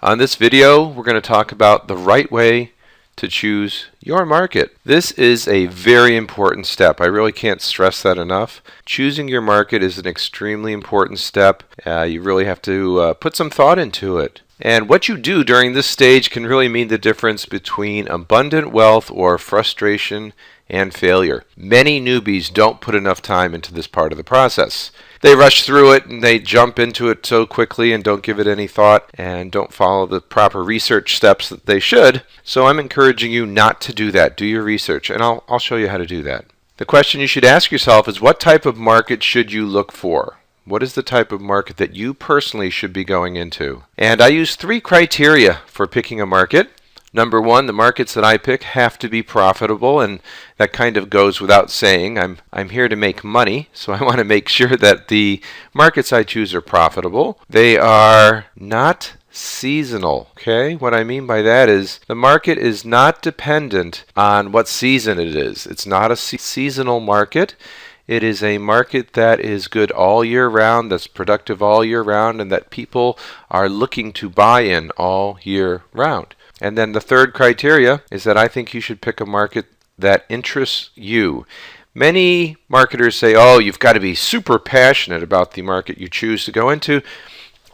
On this video, we're going to talk about the right way to choose your market. This is a very important step. I really can't stress that enough. Choosing your market is an extremely important step. You really have to put some thought into it. And what you do during this stage can really mean the difference between abundant wealth or frustration and failure. Many newbies don't put enough time into this part of the process. They rush through it and they jump into it so quickly and don't give it any thought and don't follow the proper research steps that they should. So I'm encouraging you not to do that. Do your research, and I'll show you how to do that. The question you should ask yourself is, what type of market should you look for? What is the type of market that you personally should be going into? And I use 3 criteria for picking a market. Number 1, the markets that I pick have to be profitable, and that kind of goes without saying. I'm here to make money, so I want to make sure that the markets I choose are profitable. They are not seasonal. Okay? What I mean by that is the market is not dependent on what season it is. It's not a seasonal market. It is a market that is good all year round, that's productive all year round, and that people are looking to buy in all year round. And then the third criteria is that I think you should pick a market that interests you. Many marketers say, oh, you've got to be super passionate about the market you choose to go into.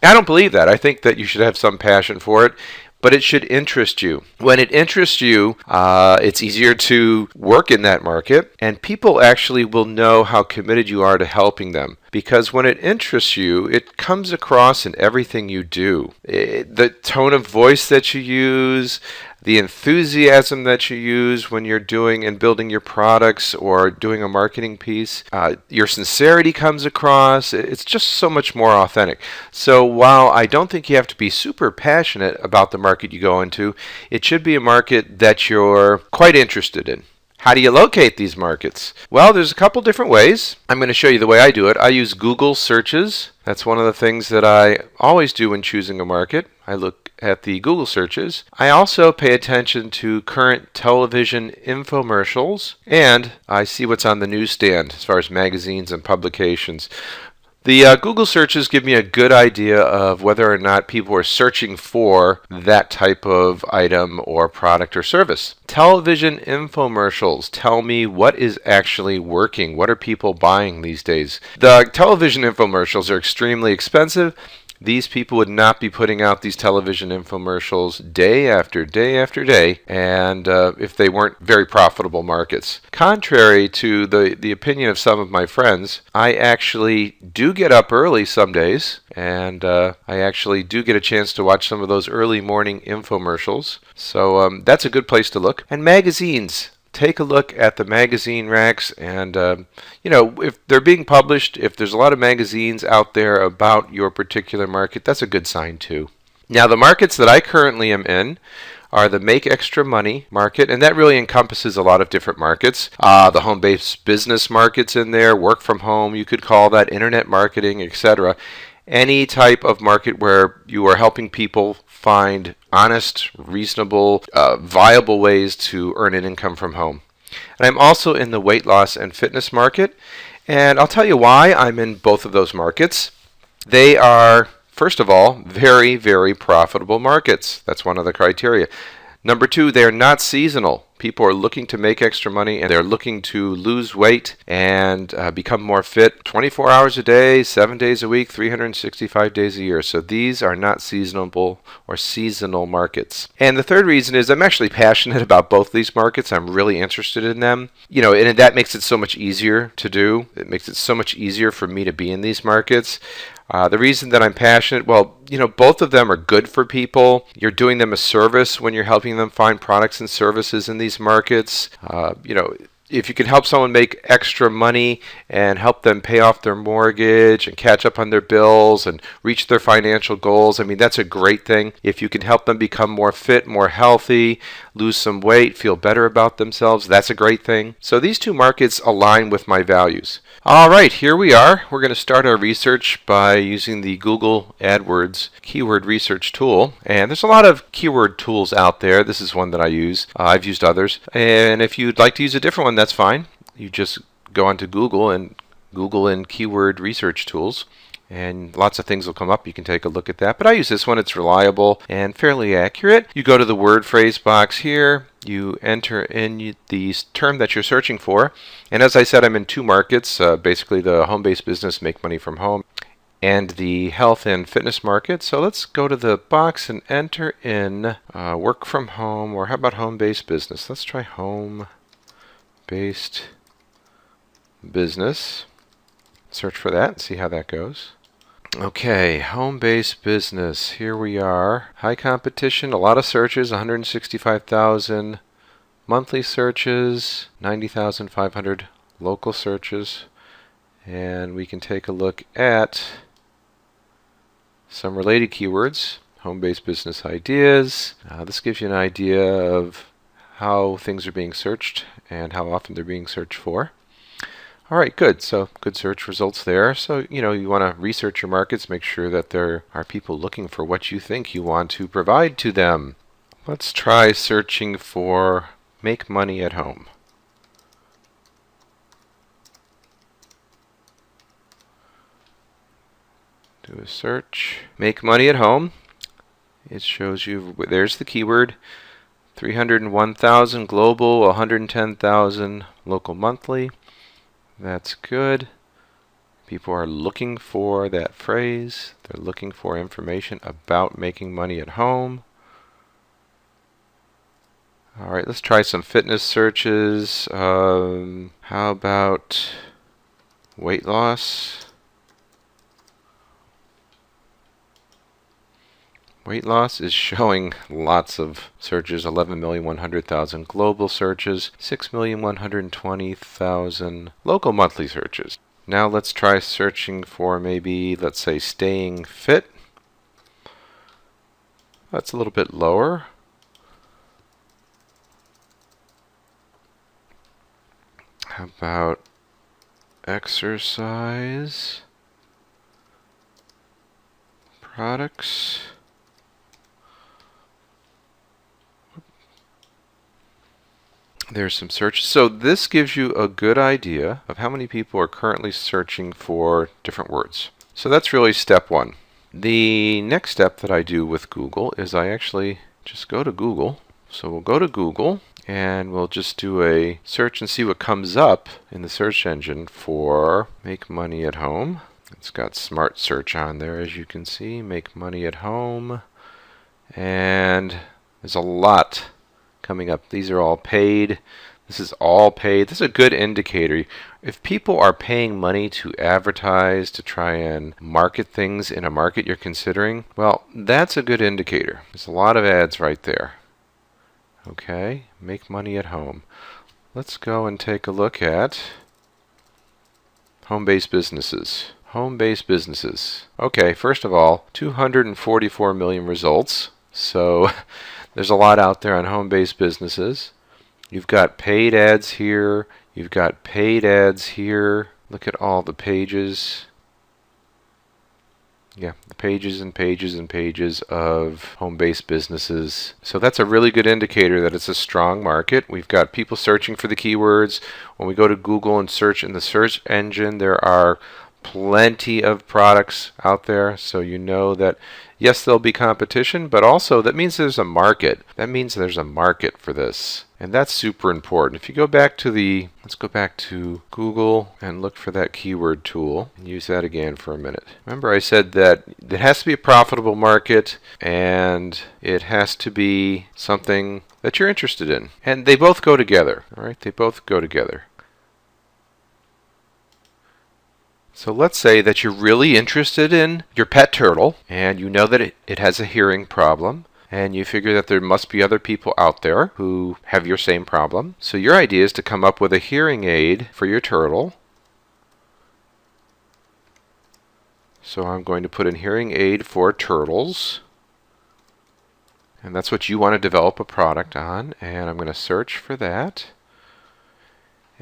I don't believe that. I think that you should have some passion for it, but it should interest you. When it interests you, it's easier to work in that market, and people actually will know how committed you are to helping them. Because when it interests you, it comes across in everything you do. The tone of voice that you use, the enthusiasm that you use when you're doing and building your products or doing a marketing piece, your sincerity comes across. It's just so much more authentic. So while I don't think you have to be super passionate about the market you go into, it should be a market that you're quite interested in. How do you locate these markets? Well, there's a couple different ways. I'm going to show you the way I do it. I use Google searches. That's one of the things that I always do when choosing a market. I look at the Google searches. I also pay attention to current television infomercials, and I see what's on the newsstand as far as magazines and publications. The Google searches give me a good idea of whether or not people are searching for that type of item or product or service. Television infomercials tell me what is actually working. What are people buying these days? The television infomercials are extremely expensive. These people would not be putting out these television infomercials day after day after day, and if they weren't very profitable markets. Contrary to the opinion of some of my friends, I actually do get up early some days, and I actually do get a chance to watch some of those early morning infomercials. So that's a good place to look. And magazines. Take a look at the magazine racks, and if they're being published, if there's a lot of magazines out there about your particular market, that's a good sign too. Now, the markets that I currently am in are the make extra money market, and that really encompasses a lot of different markets. The home-based business market's in there, work from home, you could call that internet marketing, etc. Any type of market where you are helping people find honest, reasonable, viable ways to earn an income from home. And I'm also in the weight loss and fitness market, and I'll tell you why I'm in both of those markets. They are, first of all, very, very profitable markets. That's one of the criteria. Number 2, they're not seasonal. People are looking to make extra money, and they're looking to lose weight and become more fit 24 hours a day, 7 days a week, 365 days a year. So these are not seasonal or seasonal markets. And the third reason is I'm actually passionate about both these markets. I'm really interested in them. And that makes it so much easier to do. It makes it so much easier for me to be in these markets. The reason that I'm passionate, well, both of them are good for people. You're doing them a service when you're helping them find products and services in these markets. If you can help someone make extra money and help them pay off their mortgage and catch up on their bills and reach their financial goals, that's a great thing. If you can help them become more fit, more healthy, lose some weight, feel better about themselves, that's a great thing. So these two markets align with my values. All right, here we are. We're going to start our research by using the Google AdWords keyword research tool. And there's a lot of keyword tools out there. This is one that I use. I've used others. And if you'd like to use a different one, that's fine. You just go onto Google and Google in keyword research tools, and lots of things will come up. You can take a look at that. But I use this one. It's reliable and fairly accurate. You go to the word phrase box here. You enter in the term that you're searching for. And as I said, I'm in two markets, basically the home-based business, make money from home, and the health and fitness market. So let's go to the box and enter in work from home, or how about home-based business? Let's try home-based business. Search for that and see how that goes. Okay, home-based business. Here we are. High competition, a lot of searches, 165,000 monthly searches, 90,500 local searches. And we can take a look at some related keywords. Home-based business ideas. This gives you an idea of how things are being searched and how often they're being searched for. All right, good. So good search results there. So, you want to research your markets, make sure that there are people looking for what you think you want to provide to them. Let's try searching for make money at home. Do a search. Make money at home. It shows you, there's the keyword. 301,000 global, 110,000 local monthly. That's good. People are looking for that phrase. They're looking for information about making money at home. All right, let's try some fitness searches. How about weight loss? Weight loss is showing lots of searches, 11,100,000 global searches, 6,120,000 local monthly searches. Now let's try searching for maybe, let's say, staying fit. That's a little bit lower. How about exercise products? There's some searches. So this gives you a good idea of how many people are currently searching for different words. So that's really step one. The next step that I do with Google is I actually just go to Google. So we'll go to Google and we'll just do a search and see what comes up in the search engine for make money at home. It's got smart search on there, as you can see, make money at home. And there's a lot coming up. These are all paid. This is all paid. This is a good indicator. If people are paying money to advertise, to try and market things in a market you're considering, well, that's a good indicator. There's a lot of ads right there. Okay, make money at home. Let's go and take a look at home-based businesses. Home-based businesses. Okay, first of all, 244 million results. So there's a lot out there on home-based businesses. You've got paid ads here. You've got paid ads here. Look at all the pages. Yeah, the pages and pages and pages of home-based businesses. So that's a really good indicator that it's a strong market. We've got people searching for the keywords. When we go to Google and search in the search engine, there are plenty of products out there. So you know that, yes, there'll be competition, but also that means there's a market. That means there's a market for this. And that's super important. If you go back to let's go back to Google and look for that keyword tool and use that again for a minute. Remember I said that it has to be a profitable market and it has to be something that you're interested in. And they both go together, all right? They both go together. So let's say that you're really interested in your pet turtle and you know that it has a hearing problem. And you figure that there must be other people out there who have your same problem. So your idea is to come up with a hearing aid for your turtle. So I'm going to put in hearing aid for turtles. And that's what you want to develop a product on. And I'm going to search for that.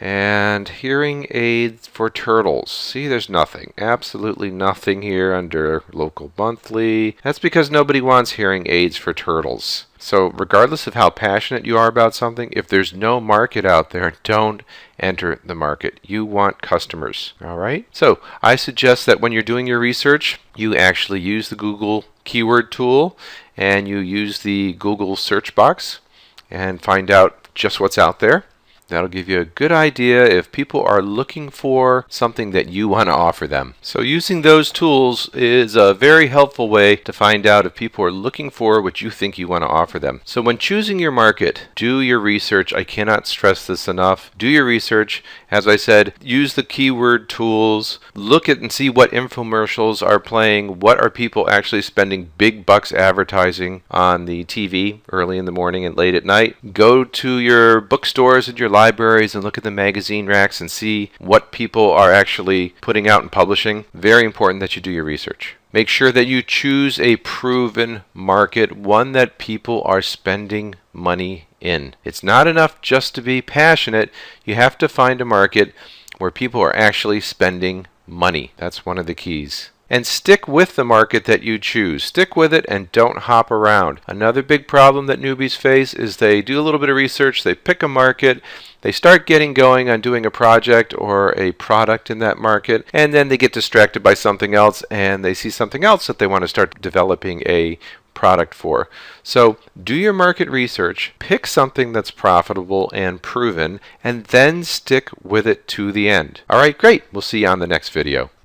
And hearing aids for turtles. See, there's nothing. Absolutely nothing here under local monthly. That's because nobody wants hearing aids for turtles. So regardless of how passionate you are about something, if there's no market out there, don't enter the market. You want customers. All right? So I suggest that when you're doing your research, you actually use the Google keyword tool and you use the Google search box and find out just what's out there. That'll give you a good idea if people are looking for something that you want to offer them. So using those tools is a very helpful way to find out if people are looking for what you think you want to offer them. So when choosing your market, do your research. I cannot stress this enough. Do your research. As I said, use the keyword tools. Look at and see what infomercials are playing. What are people actually spending big bucks advertising on the TV early in the morning and late at night. Go to your bookstores and your libraries and look at the magazine racks and see what people are actually putting out and publishing. Very important that you do your research. Make sure that you choose a proven market, one that people are spending money in. It's not enough just to be passionate. You have to find a market where people are actually spending money. That's one of the keys. And stick with the market that you choose. Stick with it and don't hop around. Another big problem that newbies face is they do a little bit of research, they pick a market, they start getting going on doing a project or a product in that market, and then they get distracted by something else and they see something else that they want to start developing a product for. So do your market research, pick something that's profitable and proven, and then stick with it to the end. All right, great. We'll see you on the next video.